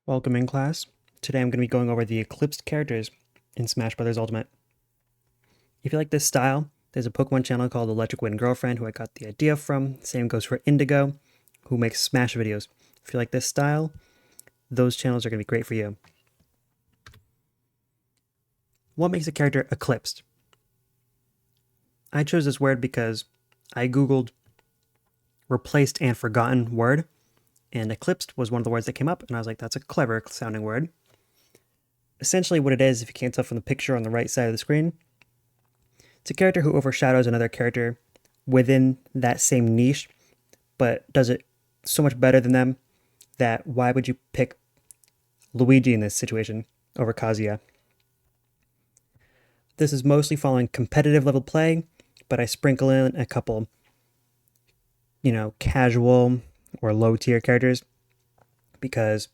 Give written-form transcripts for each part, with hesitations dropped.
Welcome in, class. Today I'm going to be going over the Eclipsed characters in Smash Bros. Ultimate. If you like this style, there's a Pokemon channel called Electric Wind Girlfriend who I got the idea from. Same goes for Indigo, who makes Smash videos. If you like this style, those channels are going to be great for you. What makes a character eclipsed? I chose this word because I googled replaced and forgotten word, and eclipsed was one of the words that came up, and I was like, that's a clever sounding word. Essentially what it is, if you can't tell from the picture on the right side of the screen, it's a character who overshadows another character within that same niche, but does it so much better than them that why would you pick Luigi in this situation over Kazuya? This is mostly following competitive level play, but I sprinkle in a couple, casual or low tier characters because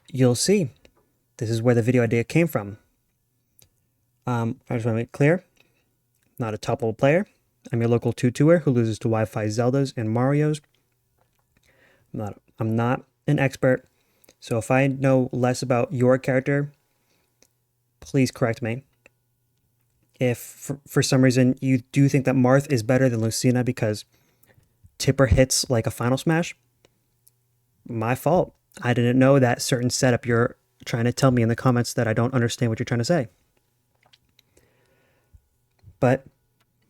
you'll see this is where the video idea came from. I just want to make it clear, not a top level player. I'm your local 2-2er who loses to Wi-Fi Zeldas and Marios. I'm not an expert, so if I know less about your character, please correct me. If for some reason you do think that Marth is better than Lucina because Tipper hits like a Final Smash, my fault. I didn't know that certain setup you're trying to tell me in the comments that I don't understand what you're trying to say. But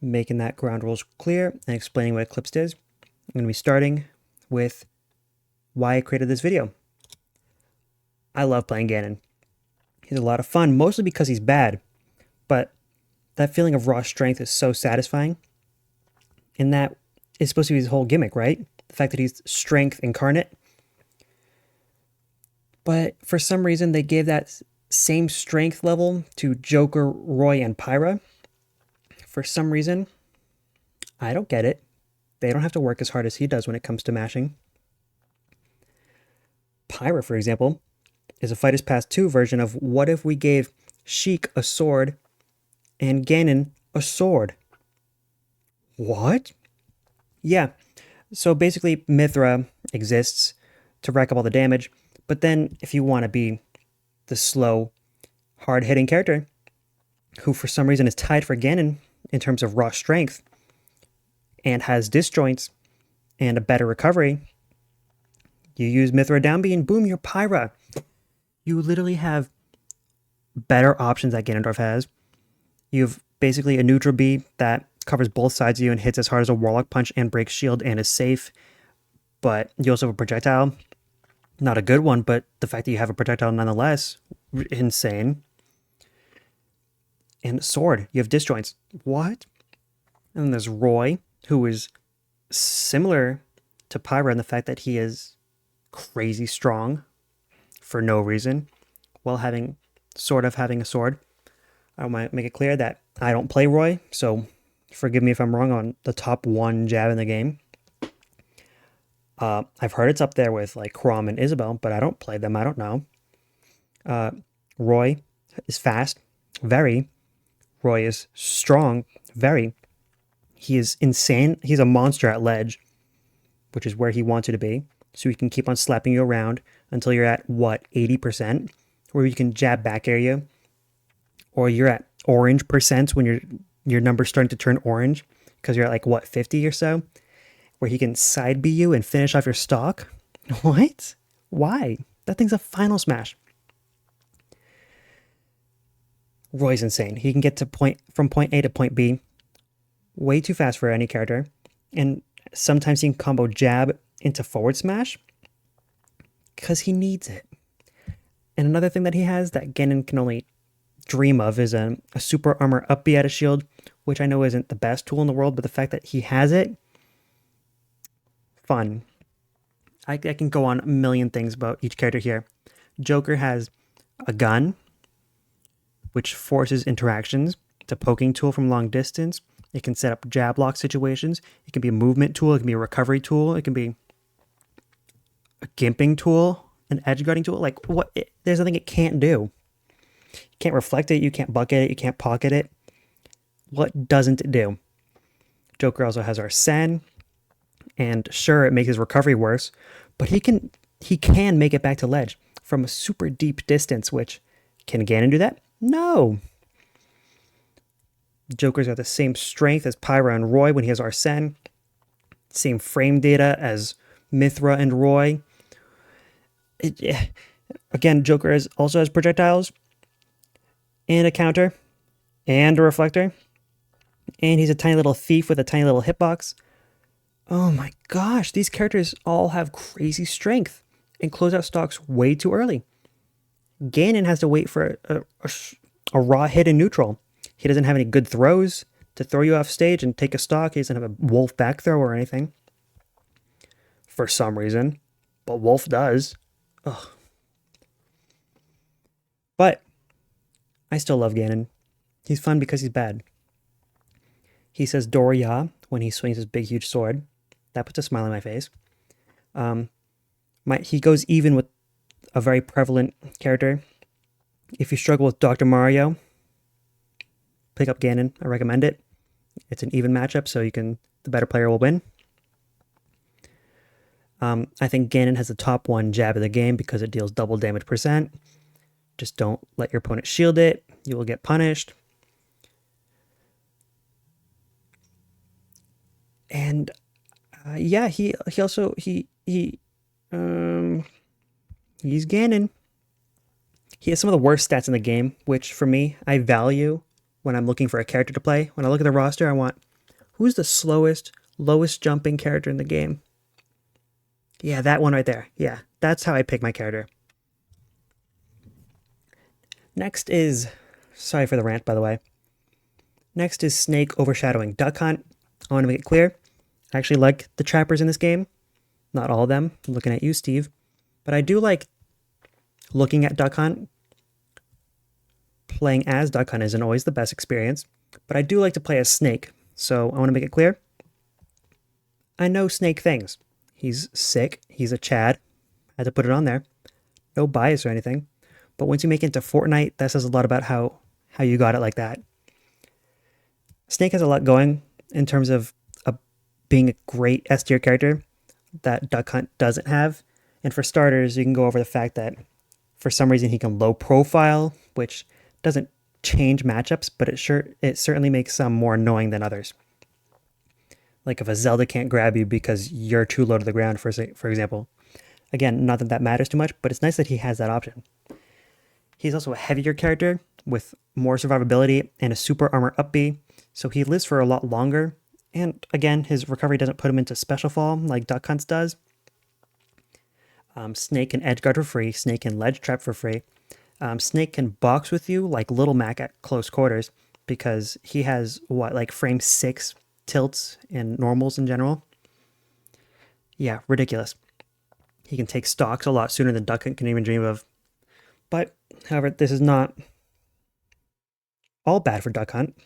making that ground rules clear and explaining what Eclipsed is, I'm going to be starting with why I created this video. I love playing Ganon. He's a lot of fun, mostly because he's bad, but that feeling of raw strength is so satisfying. And that is supposed to be his whole gimmick, right? The fact that he's strength incarnate. But for some reason, they gave that same strength level to Joker, Roy, and Pyra. For some reason, I don't get it. They don't have to work as hard as he does when it comes to mashing. Pyra, for example, is a Fighters Pass 2 version of what if we gave Sheik a sword and Ganon a sword? What? Yeah, so basically Mithra exists to rack up all the damage, but then if you want to be the slow, hard-hitting character, who for some reason is tied for Ganon in terms of raw strength, and has disjoints and a better recovery, you use Mithra down B and boom, you're Pyra. You literally have better options that Ganondorf has. You have basically a neutral B that covers both sides of you and hits as hard as a Warlock Punch and breaks shield and is safe. But you also have a projectile. Not a good one, but the fact that you have a projectile nonetheless, insane. And sword, you have disjoints. What? And then there's Roy, who is similar to Pyra in the fact that he is crazy strong for no reason, while having a sword. I want to make it clear that I don't play Roy, so forgive me if I'm wrong on the top one jab in the game. I've heard it's up there with like Chrom and Isabel, but I don't play them. I don't know. Roy is fast, very. Roy is strong, very. He is insane. He's a monster at ledge, which is where he wants you to be. So he can keep on slapping you around until you're at, 80%? Where you can jab back area. Or you're at orange percent when your number's starting to turn orange. Because you're at 50 or so? Where he can side B you and finish off your stock? What? Why? That thing's a Final Smash. Roy's insane. He can get to from point A to point B way too fast for any character. And sometimes he can combo jab into forward smash because he needs it. And another thing that he has that Ganon can only dream of is a super armor up B at a shield, which I know isn't the best tool in the world, but the fact that he has it, fun. I can go on a million things about each character here. Joker has a gun, which forces interactions. It's a poking tool from long distance. It can set up jab lock situations. It can be a movement tool. It can be a recovery tool. It can be a gimping tool, an edge guarding tool. There's nothing it can't do. You can't reflect it. You can't bucket it. You can't pocket it. What doesn't it do? Joker also has Arsene, and sure, it makes his recovery worse, but he can he can make it back to ledge from a super deep distance, which can Ganon do that? No. Joker's got the same strength as Pyra and Roy when he has Arsene. Same frame data as Mithra and Roy. Again, Joker also has projectiles and a counter and a reflector. And he's a tiny little thief with a tiny little hitbox. Oh my gosh, these characters all have crazy strength and close out stocks way too early. Ganon has to wait for a raw hit in neutral. He doesn't have any good throws to throw you off stage and take a stock. He doesn't have a Wolf back throw or anything. For some reason. But Wolf does. Ugh. But I still love Ganon. He's fun because he's bad. He says Doria when he swings his big, huge sword. That puts a smile on my face. He goes even with a very prevalent character. If you struggle with Dr. Mario, pick up Ganon. I recommend it. It's an even matchup, so the better player will win. I think Ganon has the top one jab of the game because it deals double damage %. Just don't let your opponent shield it. You will get punished. And he's Ganon. He has some of the worst stats in the game, which for me, I value when I'm looking for a character to play. When I look at the roster, I want who's the slowest, lowest jumping character in the game. Yeah, that one right there. Yeah, that's how I pick my character. Next is, sorry for the rant, by the way. Next is Snake overshadowing Duck Hunt. I want to make it clear. I actually like the trappers in this game. Not all of them. I'm looking at you, Steve. But I do like looking at Duck Hunt. Playing as Duck Hunt isn't always the best experience. But I do like to play as Snake. So I want to make it clear. I know Snake things. He's sick. He's a Chad. I had to put it on there. No bias or anything. But once you make it into Fortnite, that says a lot about how you got it like that. Snake has a lot going in terms of being a great S tier character that Duck Hunt doesn't have. And for starters, you can go over the fact that for some reason he can low profile, which doesn't change matchups, but it certainly makes some more annoying than others. Like if a Zelda can't grab you because you're too low to the ground, for example. Again, not that matters too much, but it's nice that he has that option. He's also a heavier character with more survivability and a super armor up B, so he lives for a lot longer. And again, his recovery doesn't put him into special fall like Duck Hunt's does. Snake can edge guard for free. Snake can ledge trap for free. Snake can box with you like Little Mac at close quarters because he has frame 6 tilts and normals in general. Yeah, ridiculous. He can take stocks a lot sooner than Duck Hunt can even dream of. But, however, this is not all bad for Duck Hunt.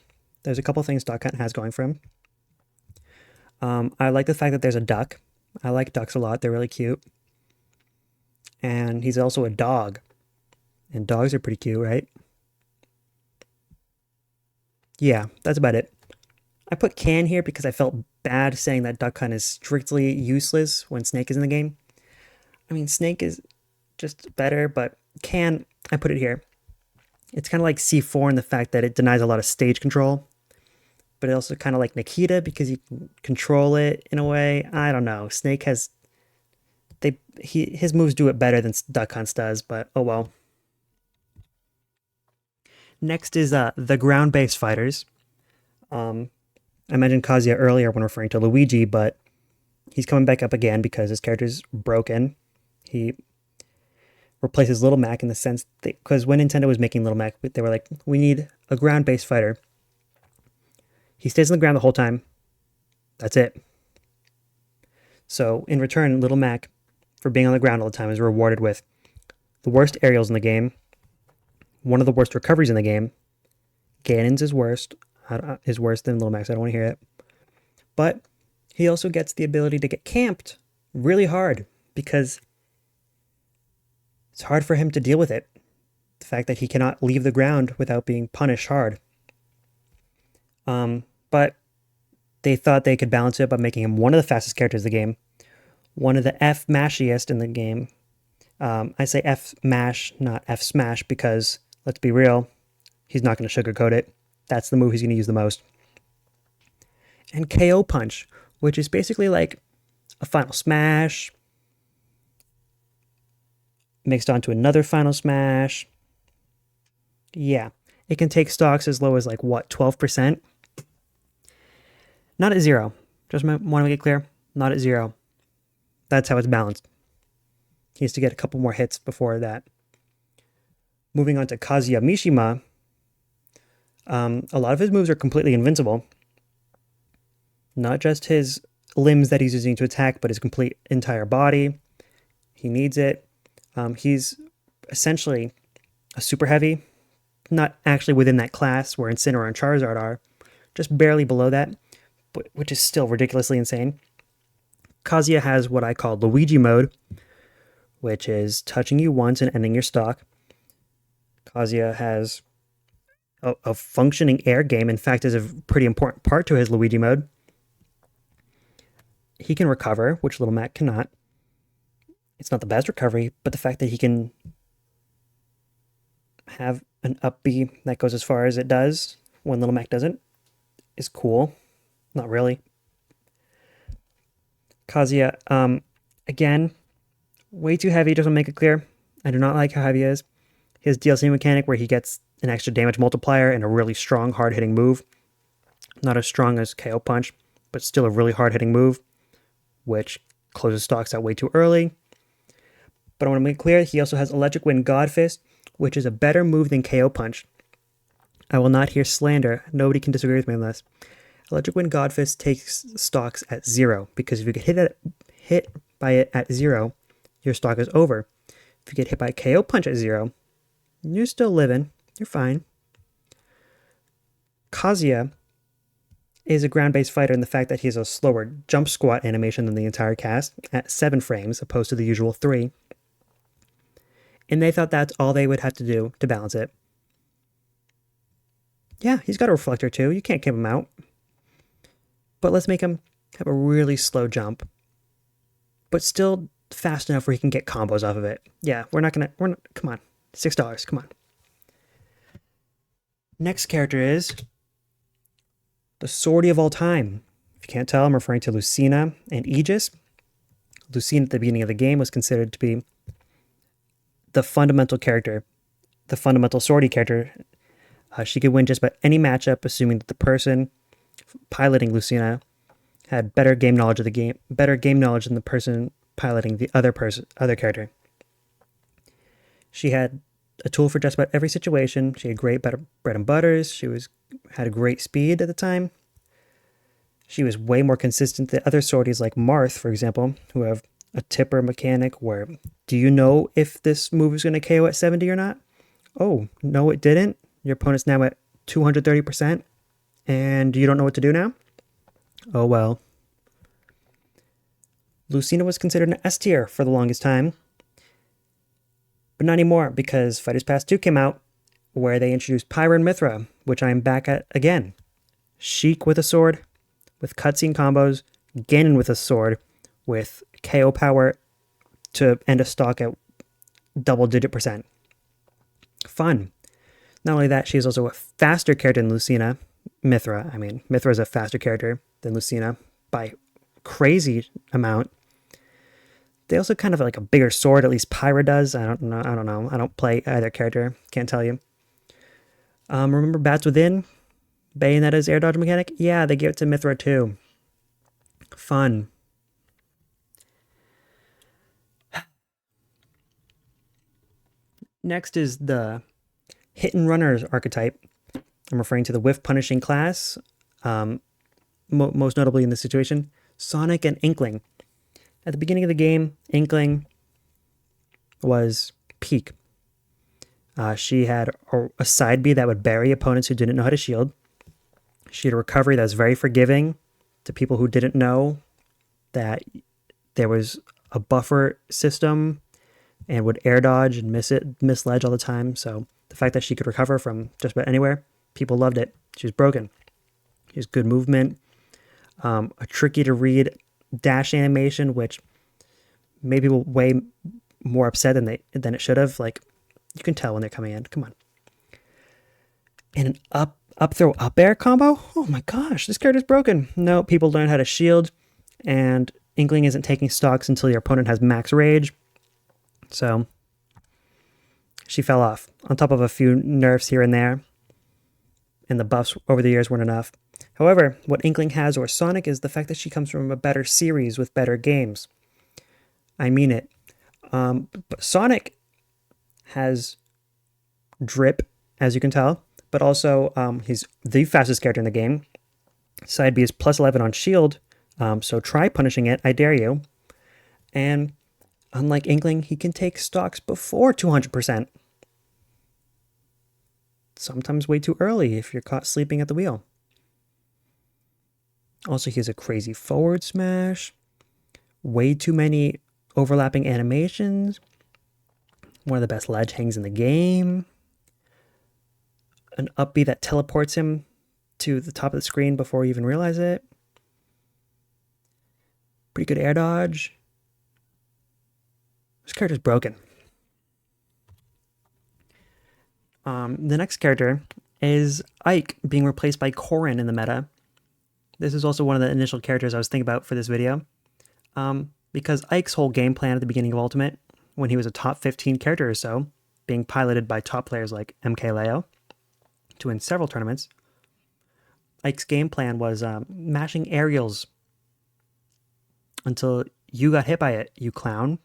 There's a couple things Duck Hunt has going for him. I like the fact that there's a duck. I like ducks a lot. They're really cute. And he's also a dog. And dogs are pretty cute, right? Yeah, that's about it. I put Can here because I felt bad saying that Duck Hunt is strictly useless when Snake is in the game. I mean, Snake is just better, but Can, I put it here. It's kind of like C4 in the fact that it denies a lot of stage control. But it also kind of like Nikita because you can control it in a way. I don't know. Snake has... his moves do it better than Duck Hunt's does, but oh well. Next is the ground-based fighters. I mentioned Kazuya earlier when referring to Luigi, but he's coming back up again because his character's broken. He replaces Little Mac in the sense that... Because when Nintendo was making Little Mac, they were like, we need a ground-based fighter. He stays on the ground the whole time. That's it. So, in return, Little Mac, for being on the ground all the time, is rewarded with the worst aerials in the game, one of the worst recoveries in the game. Ganon's is worse than Little Mac's. I don't want to hear it. But he also gets the ability to get camped really hard because it's hard for him to deal with it. The fact that he cannot leave the ground without being punished hard. But they thought they could balance it by making him one of the fastest characters in the game, one of the F-mashiest in the game, I say F mash, not F smash, because let's be real, he's not going to sugarcoat it. That's the move he's going to use the most. And KO punch, which is basically like a final smash mixed onto another final smash. Yeah, it can take stocks as low as like what, 12%? Not at zero. Just want to make it clear, not at zero. That's how it's balanced. He has to get a couple more hits before that. Moving on to Kazuya Mishima, a lot of his moves are completely invincible. Not just his limbs that he's using to attack, but his complete entire body. He needs it. He's essentially a super heavy, not actually within that class where Incineroar and Charizard are, just barely below that, but which is still ridiculously insane. Kazuya has what I call Luigi mode, which is touching you once and ending your stock. Kazuya has a functioning air game. In fact, is a pretty important part to his Luigi mode. He can recover, which Little Mac cannot. It's not the best recovery, but the fact that he can have an up B that goes as far as it does when Little Mac doesn't is cool. Not really. Kazuya, again, way too heavy, just to make it clear. I do not like how heavy he is. His DLC mechanic where he gets an extra damage multiplier and a really strong, hard-hitting move. Not as strong as KO Punch, but still a really hard-hitting move, which closes stocks out way too early. But I want to make it clear, he also has Electric Wind God Fist, which is a better move than KO Punch. I will not hear slander. Nobody can disagree with me on this. Electric Wind God Fist takes stocks at 0, because if you get hit by it at 0, your stock is over. If you get hit by KO Punch at 0, you're still living. You're fine. Kazuya is a ground-based fighter in the fact that he has a slower jump squat animation than the entire cast at 7 frames opposed to the usual 3. And they thought that's all they would have to do to balance it. Yeah, he's got a reflector too. You can't keep him out. But let's make him have a really slow jump, but still fast enough where he can get combos off of it. Yeah, we're not, come on. $6, come on. Next character is the Sortie of all time. If you can't tell, I'm referring to Lucina and Aegis. Lucina at the beginning of the game was considered to be the fundamental character, the fundamental Sortie character. She could win just about any matchup, assuming that the person piloting Lucina had better game knowledge of the game, better game knowledge than the person piloting the other character. She had a tool for just about every situation. She had great bread and butters. She had a great speed at the time. She was way more consistent than other sorties like Marth, for example, who have a tipper mechanic where, do you know if this move is going to KO at 70 or not? Oh, no, it didn't. Your opponent's now at 230%, and you don't know what to do now? Oh, well. Lucina was considered an S tier for the longest time, but not anymore, because Fighters Pass 2 came out, where they introduced Pyra and Mithra, which I'm back at again. Sheik with a sword, with cutscene combos, Ganon with a sword, with KO power to end a stock at double-digit %. Fun. Not only that, she's also a faster character than Lucina. Mithra is a faster character than Lucina by crazy amount. They also kind of like a bigger sword, at least Pyra does. I don't know. I don't play either character. Can't tell you. Remember Bats Within? Bayonetta's air dodge mechanic? Yeah, they gave it to Mithra too. Fun. Next is the hit and runners archetype. I'm referring to the whiff punishing class, most notably in this situation, Sonic and Inkling. At the beginning of the game, Inkling was peak. She had a side B that would bury opponents who didn't know how to shield. She had a recovery that was very forgiving to people who didn't know that there was a buffer system and would air dodge and miss ledge all the time. So the fact that she could recover from just about anywhere, people loved it. She was broken. She has good movement, a tricky to read dash animation, which maybe will more upset than it should have. Like, you can tell when they're coming in. Come on. And an up throw up air combo? Oh my gosh, this character's broken. No, people learn how to shield, and Inkling isn't taking stocks until your opponent has max rage. So she fell off, on top of a few nerfs here and there, and the buffs over the years weren't enough. However, what Inkling has over Sonic is the fact that she comes from a better series with better games. I mean it. But Sonic has drip, as you can tell, but also he's the fastest character in the game. Side B is plus 11 on shield, so try punishing it, I dare you. And unlike Inkling, he can take stocks before 200%. Sometimes way too early if you're caught sleeping at the wheel. Also, he has a crazy forward smash. Way too many overlapping animations. One of the best ledge hangs in the game. An up B that teleports him to the top of the screen before you even realize it. Pretty good air dodge. This character's broken. The next character is Ike being replaced by Corrin in the meta. This is also one of the initial characters I was thinking about for this video. Because Ike's whole game plan at the beginning of Ultimate, when he was a top 15 character or so, being piloted by top players like MKLeo to win several tournaments, Ike's game plan was mashing aerials until you got hit by it, you clown.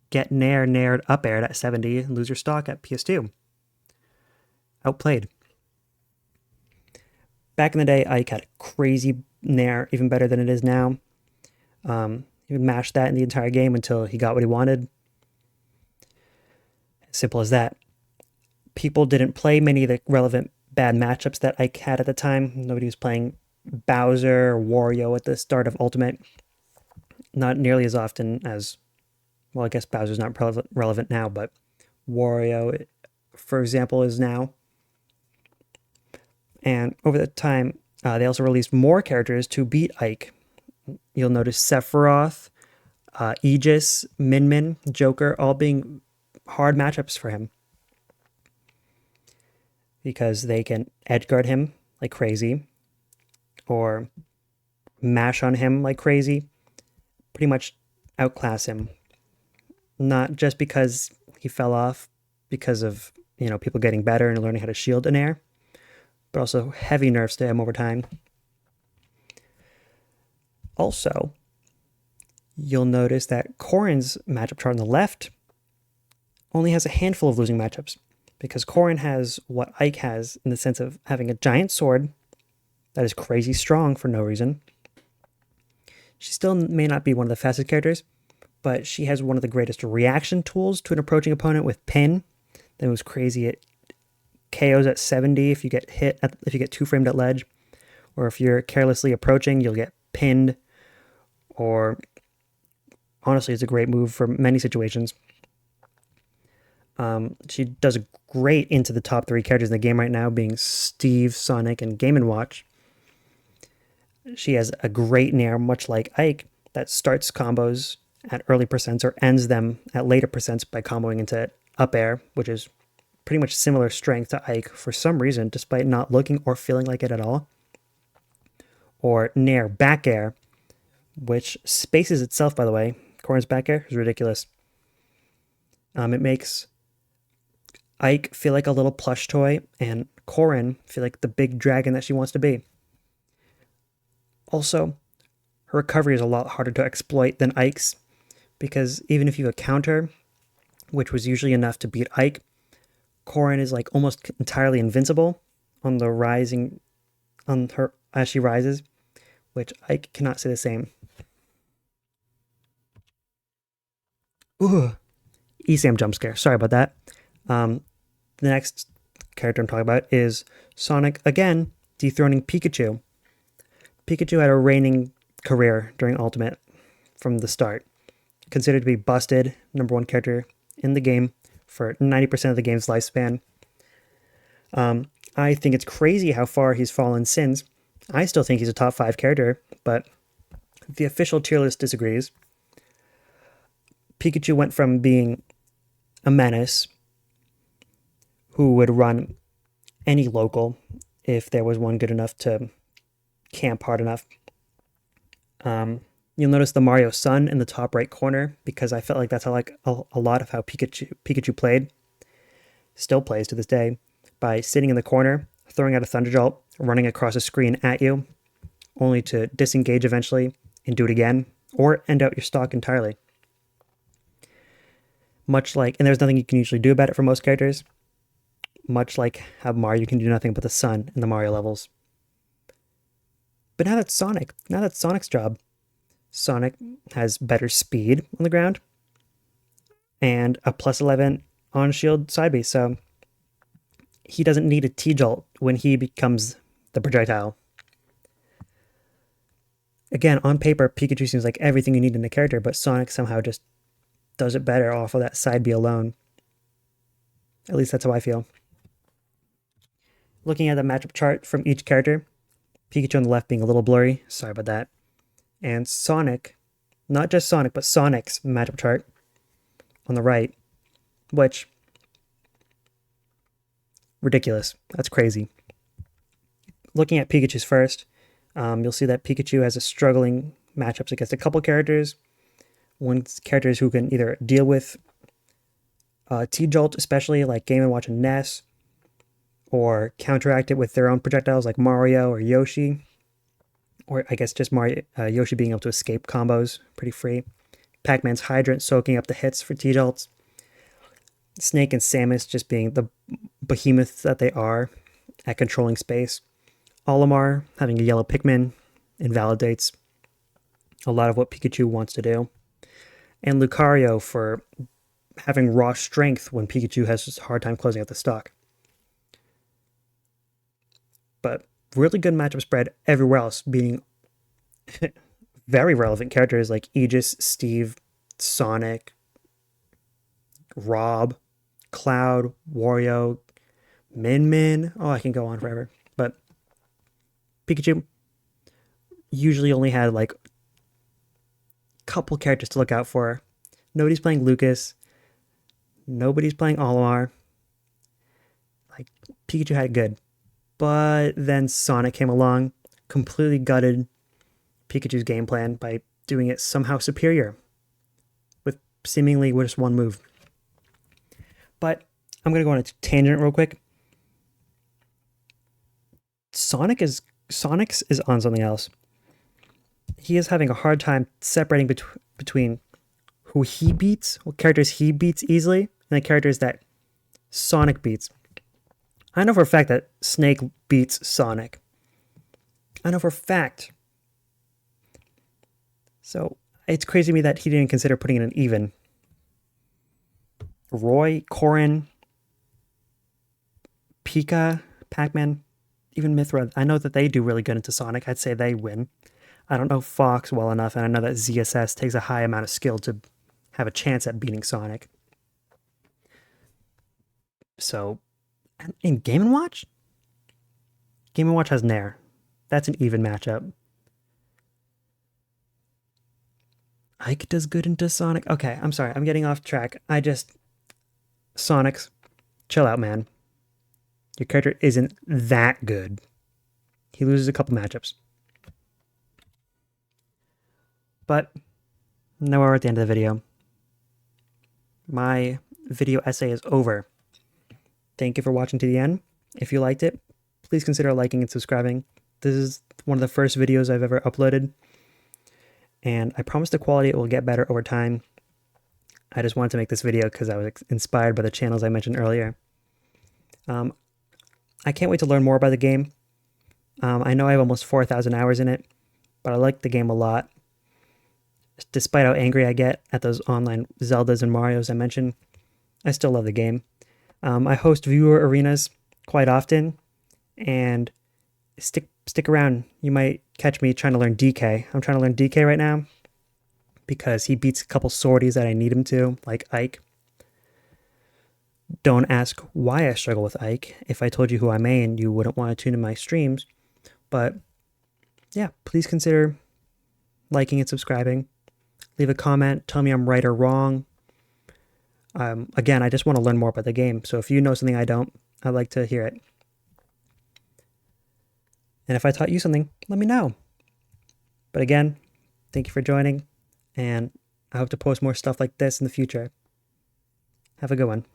Get nared up aired at 70 and lose your stock at PS2. Outplayed. Back in the day, Ike had a crazy nair, even better than it is now. He would mash that in the entire game until he got what he wanted. Simple as that. People didn't play many of the relevant bad matchups that Ike had at the time. Nobody was playing Bowser or Wario at the start of Ultimate. Not nearly as often as, well, I guess Bowser's not relevant now, but Wario, for example, is now. And over the time, they also released more characters to beat Ike. You'll notice Sephiroth, Aegis, Min, Joker, all being hard matchups for him. Because they can edgeguard him like crazy, or mash on him like crazy, pretty much outclass him. Not just because he fell off because of, people getting better and learning how to shield an air, but also heavy nerfs to him over time. Also, you'll notice that Corrin's matchup chart on the left only has a handful of losing matchups, because Corrin has what Ike has in the sense of having a giant sword that is crazy strong for no reason. She still may not be one of the fastest characters, but she has one of the greatest reaction tools to an approaching opponent with pin. That was crazy. It KOs at 70 if you get hit, if you get two-framed at ledge, or if you're carelessly approaching, you'll get pinned. Or honestly, it's a great move for many situations. She does great into the top 3 characters in the game right now, being Steve, Sonic, and Game & Watch. She has a great nair, much like Ike, that starts combos at early percents or ends them at later percents by comboing into up air, which is pretty much similar strength to Ike for some reason, despite not looking or feeling like it at all. Or nair back air, which spaces itself, by the way. Corrin's back air is ridiculous. It makes Ike feel like a little plush toy, and Corrin feel like the big dragon that she wants to be. Also, her recovery is a lot harder to exploit than Ike's, because even if you have a counter, which was usually enough to beat Ike, Corrin is like almost entirely invincible on the rising, on her as she rises, which Ike cannot say the same. Ooh, ESAM jump scare. Sorry about that. The next character I'm talking about is Sonic again dethroning Pikachu. Pikachu had a reigning career during Ultimate from the start. Considered to be busted, #1 character in the game for 90% of the game's lifespan. I think it's crazy how far he's fallen since. I still think he's a top 5 character, but the official tier list disagrees. Pikachu went from being a menace who would run any local if there was one good enough to camp hard enough. You'll notice the Mario Sun in the top right corner because I felt like that's how, like a lot of how Pikachu played, still plays to this day, by sitting in the corner, throwing out a Thunder Jolt, running across a screen at you, only to disengage eventually and do it again, or end out your stock entirely. Much like, and there's nothing you can usually do about it for most characters, much like how Mario can do nothing but the sun in the Mario levels. But now that's Sonic's job. Sonic has better speed on the ground and a plus 11 on shield side B, so he doesn't need a T-Jolt when he becomes the projectile. Again, on paper, Pikachu seems like everything you need in a character, but Sonic somehow just does it better off of that side B alone. At least that's how I feel. Looking at the matchup chart from each character, Pikachu on the left being a little blurry, sorry about that. And Sonic, not just Sonic, but Sonic's matchup chart on the right, which, ridiculous. That's crazy. Looking at Pikachu's first, you'll see that Pikachu has a struggling matchups against a couple characters. One characters who can either deal with T-Jolt, especially like Game & Watch and Ness, or counteract it with their own projectiles like Mario or Yoshi. Or I guess just Mario, Yoshi being able to escape combos pretty free. Pac-Man's Hydrant soaking up the hits for T-Jolts. Snake and Samus just being the behemoths that they are at controlling space. Olimar having a yellow Pikmin invalidates a lot of what Pikachu wants to do. And Lucario for having raw strength when Pikachu has a hard time closing out the stock. But really good matchup spread everywhere else, being very relevant characters like Aegis, Steve, Sonic, Rob, Cloud, Wario, Min. Oh, I can go on forever. But Pikachu usually only had like a couple characters to look out for. Nobody's playing Lucas. Nobody's playing Olimar. Like, Pikachu had it good. But then Sonic came along, completely gutted Pikachu's game plan by doing it somehow superior with seemingly just one move. But I'm going to go on a tangent real quick. Sonic's is on something else. He is having a hard time separating between who he beats, what characters he beats easily, and the characters that Sonic beats. I know for a fact that Snake beats Sonic. I know for a fact. So it's crazy to me that he didn't consider putting in an even. Roy, Corrin, Pika, Pac-Man, even Mithra. I know that they do really good into Sonic. I'd say they win. I don't know Fox well enough, and I know that ZSS takes a high amount of skill to have a chance at beating Sonic. So, in Game & Watch? Game & Watch has Nair. That's an even matchup. Ike does good into Sonic. Okay, I'm sorry. I'm getting off track. Sonic's, chill out, man. Your character isn't that good. He loses a couple matchups. But now we're at the end of the video. My video essay is over. Thank you for watching to the end. If you liked it, please consider liking and subscribing. This is one of the first videos I've ever uploaded, and I promise the quality will get better over time. I just wanted to make this video because I was inspired by the channels I mentioned earlier. I can't wait to learn more about the game. I know I have almost 4,000 hours in it, but I like the game a lot. Despite how angry I get at those online Zeldas and Marios I mentioned, I still love the game. I host viewer arenas quite often, and stick around. You might catch me trying to learn DK. I'm trying to learn DK right now because he beats a couple sorties that I need him to, like Ike. Don't ask why I struggle with Ike. If I told you who I main, you wouldn't want to tune in my streams. But yeah, please consider liking and subscribing. Leave a comment. Tell me I'm right or wrong. Again, I just want to learn more about the game. So if you know something I don't, I'd like to hear it. And if I taught you something, let me know. But again, thank you for joining, and I hope to post more stuff like this in the future. Have a good one.